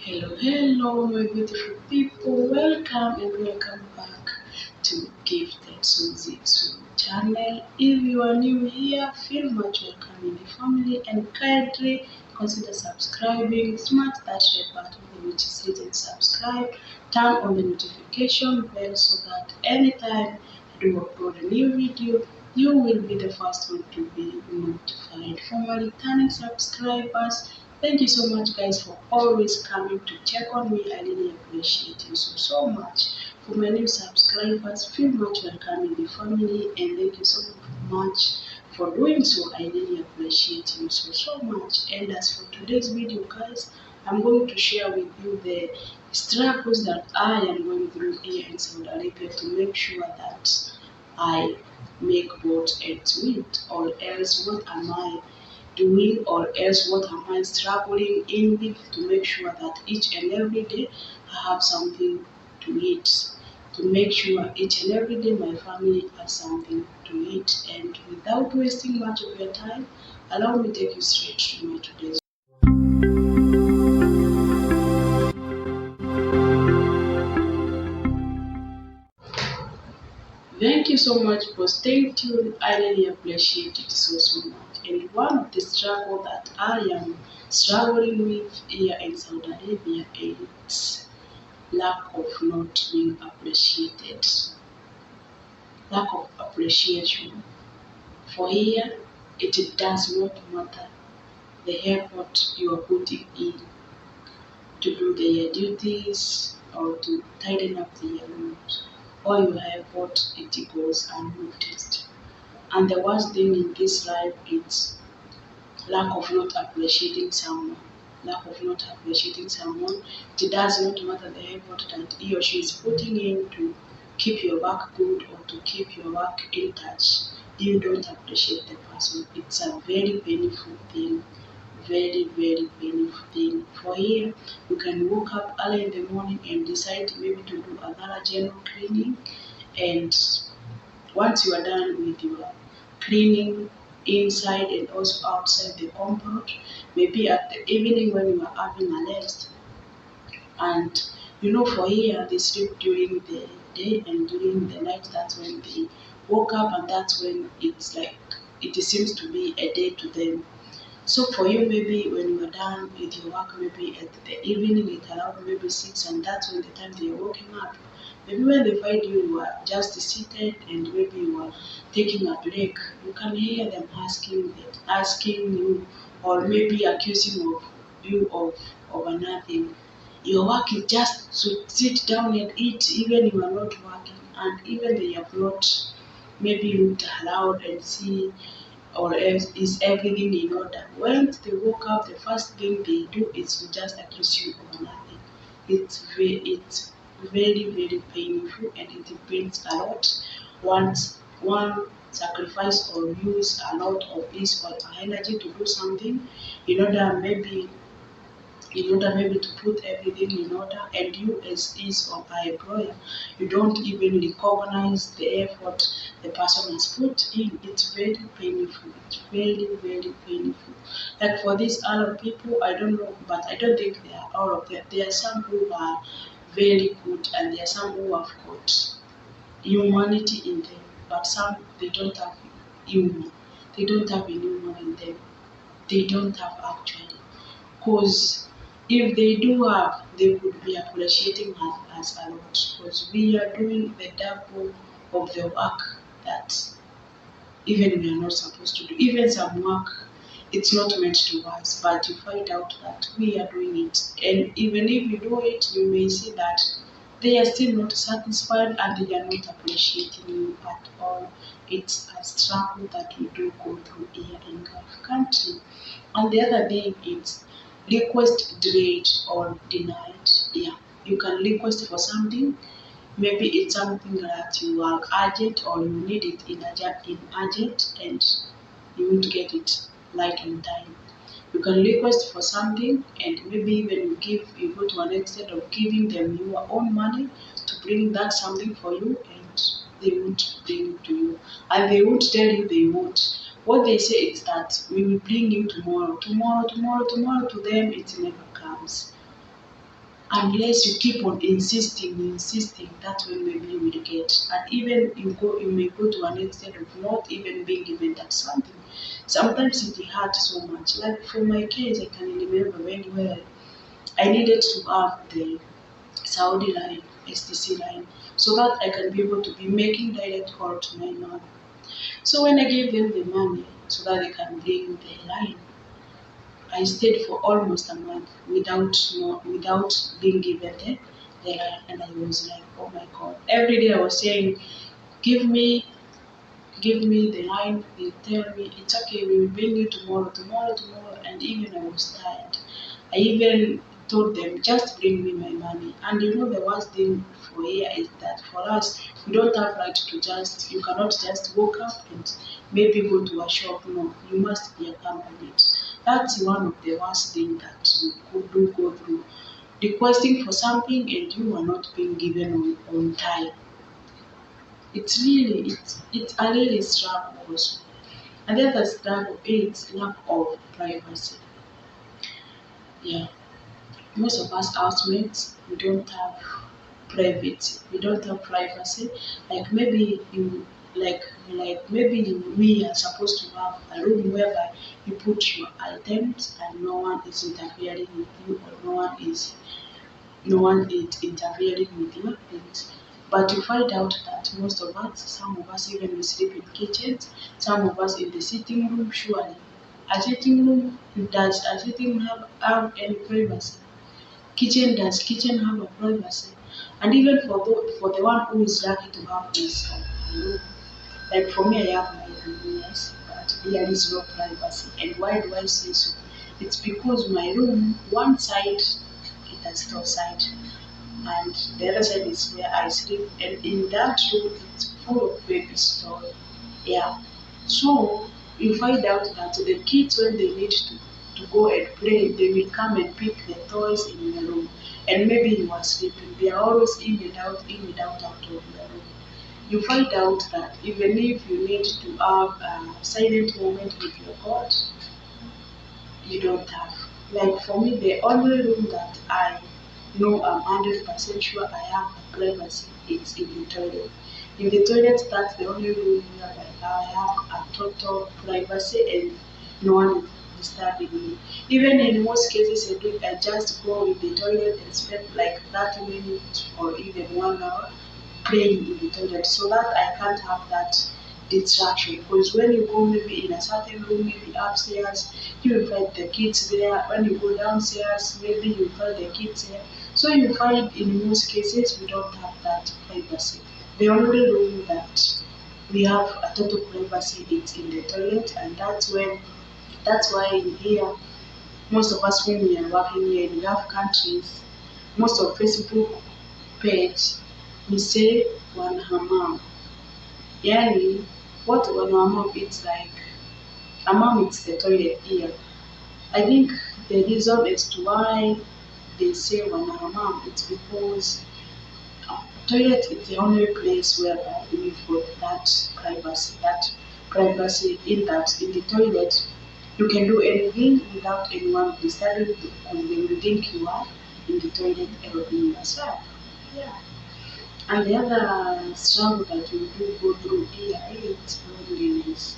Hello, my beautiful people. Welcome back to Gifted Suzi channel. If you are new here, feel much welcome in the family and kindly consider subscribing. Smash that red button which is written subscribe. Turn on the notification bell so that anytime I do upload a new video, you will be the first one to be notified. For my returning subscribers, thank you so much, guys, for always coming to check on me. I really appreciate you so much. For my new subscribers, feel much welcome in the family, and thank you so much for doing so. I really appreciate you so much. And as for today's video, guys, I'm going to share with you the struggles that I am going through here in Saudi Arabia to make sure that I make both ends meet, or else what am I doing, or else what am I struggling in with to make sure that each and every day I have something to eat, to make sure each and every day my family has something to eat. And without wasting much of your time, allow me to take you straight to my today's. Thank you so much for staying tuned. I really appreciate it so much. And one of the struggle that I am struggling with here in Saudi Arabia is lack of not being appreciated, lack of appreciation. For here, it does not matter the effort you are putting in to do their duties or to tidy up their rooms. All your effort, it goes unnoticed. And the worst thing in this life is lack of not appreciating someone. Lack of not appreciating someone. It does not matter the effort that he or she is putting in to keep your work good or to keep your work in touch. You don't appreciate the person. It's a very painful thing. Very painful thing. For here, you can wake up early in the morning and decide maybe to do another general cleaning, and once you are done with your cleaning inside and also outside the compound, maybe at the evening when you are having a rest, and for here they sleep during the day and during the night, that's when they woke up, and that's when it's like it seems to be a day to them. So for you, maybe when you are done with your work, maybe at the evening at around maybe 6, and that's when the time they are waking up. Maybe when they find you, you are just seated and maybe you are taking a break, you can hear them asking you, or maybe accusing of you of nothing. Your work is just to sit down and eat, even you are not working, and even they have not maybe looked around and see, or else is everything in order. When they woke up, the first thing they do is to just accuse you of nothing. It's very painful, and it pains a lot. Once one sacrifice or use a lot of his or her energy to do something in order maybe to put everything in order, and you as his or her employer, you don't even recognize the effort the person has put in. It's very painful. It's very painful. Like for these other people, I don't know, but I don't think they are all of them. There are some who are very good, and there are some who have got humanity in them, but some they don't have human. They don't have a human in them. They don't have actually. Because if they do have, they would be appreciating us a lot. Because we are doing the double of the work that even we are not supposed to do. Even some work, it's not meant to us, but you find out that we are doing it. And even if you do it, you may see that they are still not satisfied and they are not appreciating you at all. It's a struggle that we do go through here in Gulf country. And the other thing is request delayed or denied. Yeah, you can request for something. Maybe it's something that you are urgent or you need it in urgent, and you won't get it right on time. You can request for something, and maybe when you go to an extent of giving them your own money to bring that something for you, and they won't bring it to you. And they won't tell you they won't. What they say is that we will bring you tomorrow. Tomorrow to them it never comes. unless you keep on insisting, that's when maybe you will get. And even you may go to an extent of not even being given that something. Sometimes it hurts so much. Like for my case, I can remember very well. I needed to have the Saudi line, STC line, so that I can be able to be making direct call to my mom. So when I gave them the money so that they can bring the line, I stayed for almost a month without being given the line, and I was like, oh my god. Every day I was saying, give me give me the line, they tell me it's okay, we will bring you tomorrow, and even I was tired. I even told them just bring me my money. And you know the worst thing for here is that for us we don't have right to just you cannot just walk up and maybe go to a shop. No, you must be accompanied. That's one of the worst things that we could do go through. Requesting for something and you are not being given on time. It's a really struggle also. And the other struggle is lack of privacy. Yeah. Most of us housemates we don't have privacy. We don't have privacy. Like maybe you like maybe we are supposed to have a room whereby you put your items and no one is interfering with you or no one is interfering with your things. But you find out that most of us, some of us even we sleep in kitchens, some of us in the sitting room, surely. Does a sitting room have any privacy? Kitchen have a privacy? And even for the one who is lucky to have this room, like for me, I have my room, yes, but there is no privacy. And why do I say so? It's because my room, one side, it has store side, and the other side is where I sleep. And in that room, it's full of baby toys. Yeah. So you find out that the kids, when they need to go and play, they will come and pick the toys in the room. And maybe you are sleeping. They are always out of the room. You find out that even if you need to have a silent moment with your God, you don't have. Like for me, the only room that I know I'm 100% sure I have privacy is in the toilet. In the toilet, that's the only room where I have a total privacy and no one is disturbing me. Even in most cases, I just go in the toilet and spend like 30 minutes or even 1 hour playing in the toilet so that I can't have that distraction. Because when you go maybe in a certain room, maybe upstairs, you will find the kids there. When you go downstairs, maybe you find the kids there. So you find in most cases we don't have that privacy. The only room that we have a total privacy is in the toilet, and that's why in here most of us when we are working here in Gulf countries, most of Facebook page we say one hammam. Yani what one hammam it's like hammam it's the toilet here. I think the reason as to why they say one hammam it's because toilet is the only place where we've got that privacy in that in the toilet you can do anything without anyone disturbing you because they will think you are in the toilet helping yourself. Yeah. And the other struggle that we do go through here is loneliness.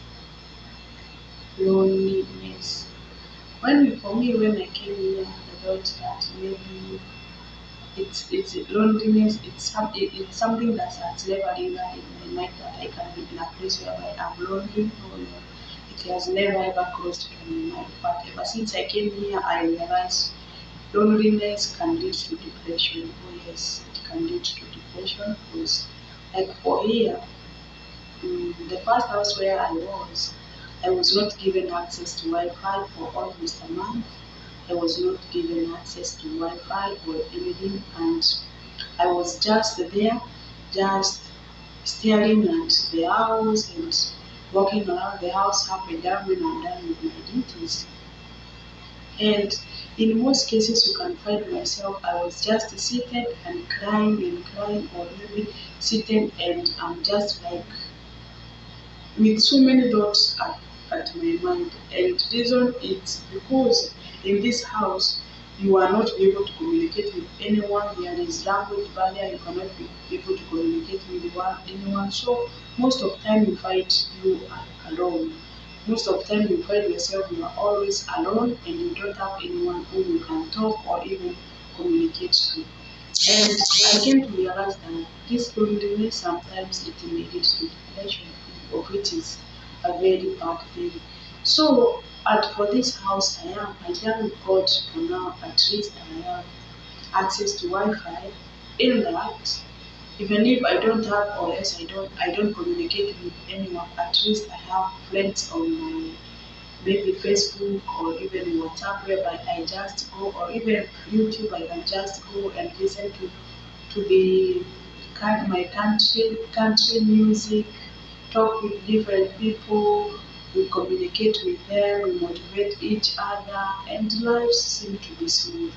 Loneliness. For me when I came here I thought that maybe it's loneliness. It's something that has never entered in my mind that I can be in a place where I'm lonely. Oh no, it has never ever crossed my mind. But ever since I came here, I realized loneliness can lead to depression. Oh yes, it can lead to depression because, like for here, the first house where I was not given access to Wi-Fi for almost a month. I was not given access to Wi-Fi or anything, and I was just there, just staring at the house and walking around the house up and down when I'm done with my duties. And in most cases, you can find myself, I was just seated and crying, or maybe sitting and I'm just like with so many thoughts at my mind. And the reason it's because in this house You are not able to communicate with anyone. There is language barrier. You cannot be able to communicate with anyone. So most of the time you find you are alone. Most of the time you find yourself you are always alone and you don't have anyone whom you can talk or even communicate to. And I came to realize that this loneliness sometimes it may lead to depression, of which is a very bad thing. So, for this house I thank God for now. At least I have access to Wi-Fi. In that, even if I don't have or else I don't communicate with anyone, at least I have friends on my maybe Facebook or even WhatsApp whereby I just go, or even YouTube I can just go and listen to the my country music, talk with different people, we communicate with them, we motivate each other, and life seems to be smooth.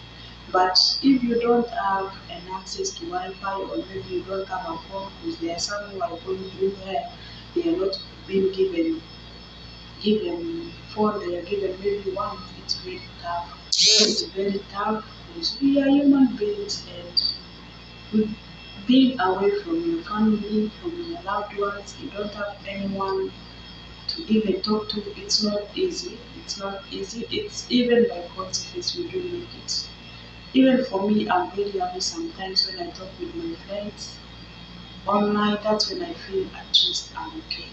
But if you don't have an access to Wi-Fi, or maybe you don't have a phone, because there are some who are going through where they are not being given phone, they are given maybe one, it's very tough. It's very tough because we are human beings, and being away from your family, from your loved ones, you don't have anyone to even talk to. It's not easy. It's not easy. It's even by God's grace we do make it. Even for me, I'm very happy sometimes when I talk with my friends online. That's when I feel at least I'm okay.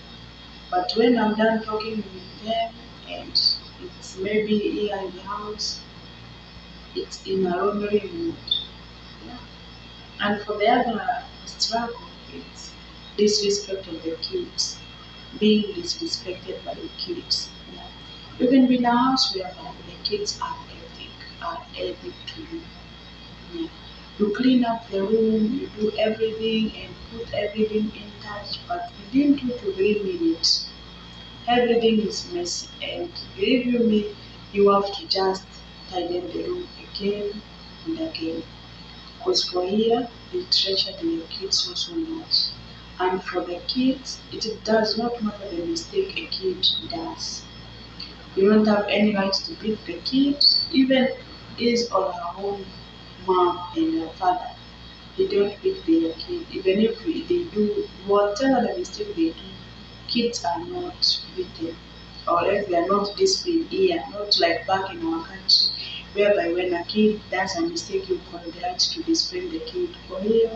But when I'm done talking with them and it's maybe here in the house, it's in a lonely mood. Yeah. And for the other struggle, it's disrespect of the kids, being disrespected by the kids. Yeah. You can be in a house where the kids are ethic to you. Yeah. You clean up the room, you do everything and put everything in touch, but within 2 to 3 minutes, everything is messy. And believe you me, you have to just tidy the room again and again. Because for here, they treasure their kids so much. And for the kids, it does not matter the mistake a kid does. You don't have any right to beat the kid, even his or her own mom and her father. They don't beat their kid. Even if they do whatever the mistake they do, kids are not beaten. Or else they are not disciplined here, not like back in our country, whereby when a kid does a mistake, you call the right to discipline the kid. For here,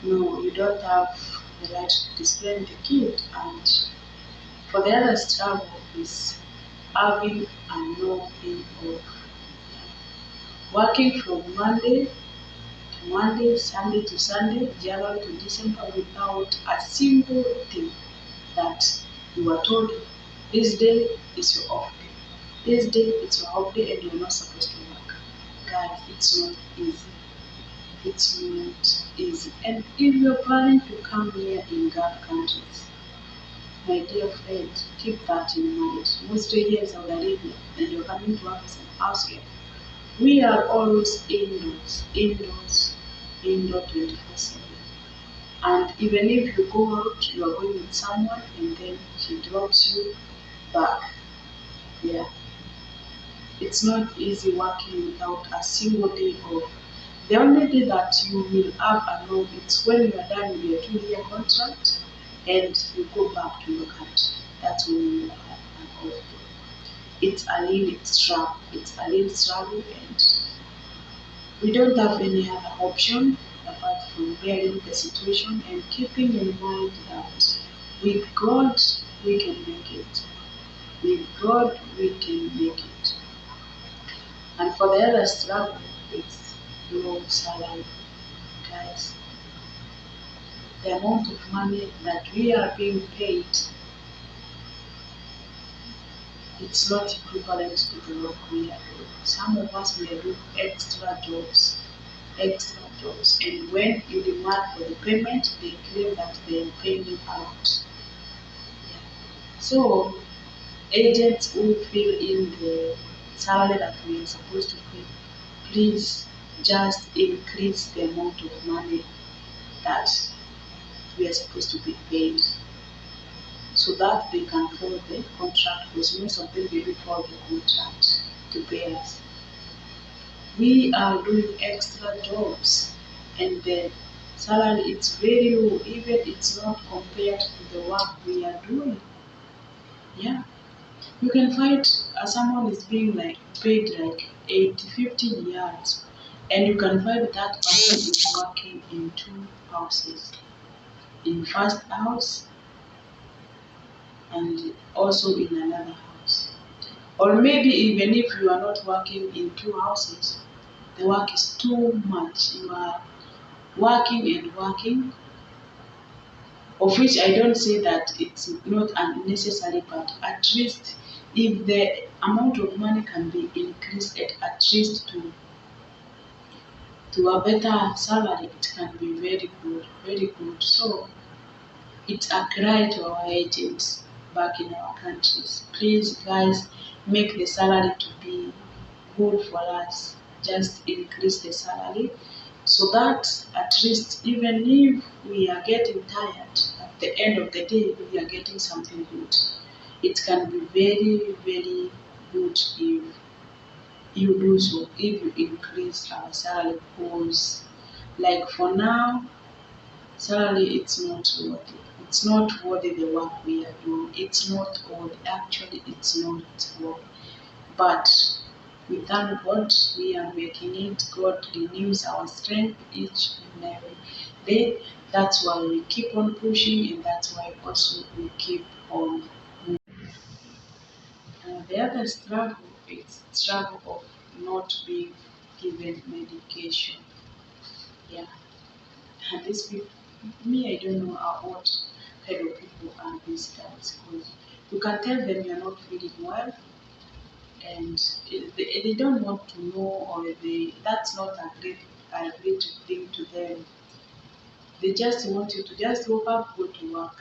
no, you don't have the right to discipline the kid. And for the other struggle is having a no day off. Working from Monday to Monday, Sunday to Sunday, January to December without a single thing that you are told this day is your off day. This day is your off day and you're not supposed to work. Guys, it's not easy. It's not easy. And if you're planning to come here in Gulf countries, my dear friend, keep that in mind. Mostly here in Saudi Arabia, and you're coming to work as an house here. We are always indoor 24/7. And even if you go out, you are going with someone and then she drops you back. Yeah. It's not easy working without a single day off. The only day that you will have alone is when you are done with your 2 year contract and you go back to your country. That's when you will have an off day. It's a real struggle. It's a real struggle, and we don't have any other option apart from bearing the situation and keeping in mind that with God we can make it. With God we can make it. And for the other struggle, it's low salary. Guys, the amount of money that we are being paid, it's not equivalent to the work we are doing. Some of us we are doing extra jobs, and when you demand for the payment, they claim that they are paying you out. Yeah. So agents who fill in the salary that we are supposed to pay, please just increase the amount of money that we are supposed to be paid so that they can follow the contract, because most of them they do follow the contract to pay us. we are doing extra jobs and the salary is very low, even it's not compared to the work we are doing. Yeah, you can find someone is being like paid like 15 yards, and you can find that person is working in two houses, in first house and also in another house. Or maybe even if you are not working in two houses, the work is too much. You are working and working, of which I don't say that it's not unnecessary, but at least if the amount of money can be increased at least to a better salary, it can be very good, very good. So it's a cry to our agents back in our countries. Please, guys, make the salary to be good for us. Just increase the salary so that at least even if we are getting tired, at the end of the day, we are getting something good. It can be very, very good if you do so, if you increase our salary, because like for now, salary it's not worthy. It's not worthy the work we are doing. It's not worthy. Actually, it's not worthy. But we thank God we are making it. God renews our strength each and every day. That's why we keep on pushing, and that's why also we keep on moving. The other struggle is struggle of not being given medication. Yeah, and this people, me, I don't know what kind of people are these guys, because you can tell them you're not feeling well, and they don't want to know, or that's not a great thing to them. They just want you to just wake up, go to work.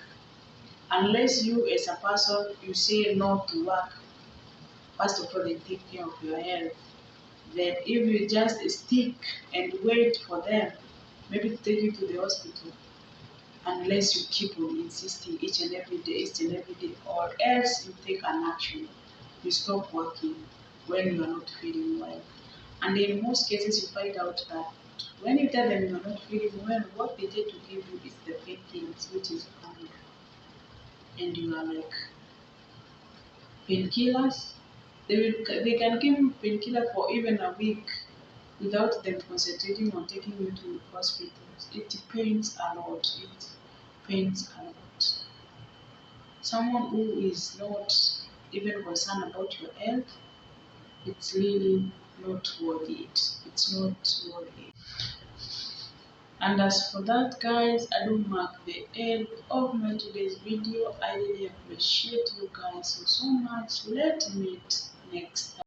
Unless you as a person you say no to work, first of all they take care of your health. Then if you just stick and wait for them, maybe to take you to the hospital, unless you keep on insisting each and every day, or else you take an action. You stop working when you are not feeling well. And in most cases, you find out that when you tell them you are not feeling well, what they tend to give you is the painkillers, which is chronic. And you are like, painkillers? They can give you painkiller for even a week without them concentrating on taking you to hospitals. It pains a lot. It pains a lot. Someone who is not even concerned about your health, it's really not worth it. It's not worth it. And as for that, guys, I do mark the end of my today's video. I really appreciate you guys so much. Let's meet next time.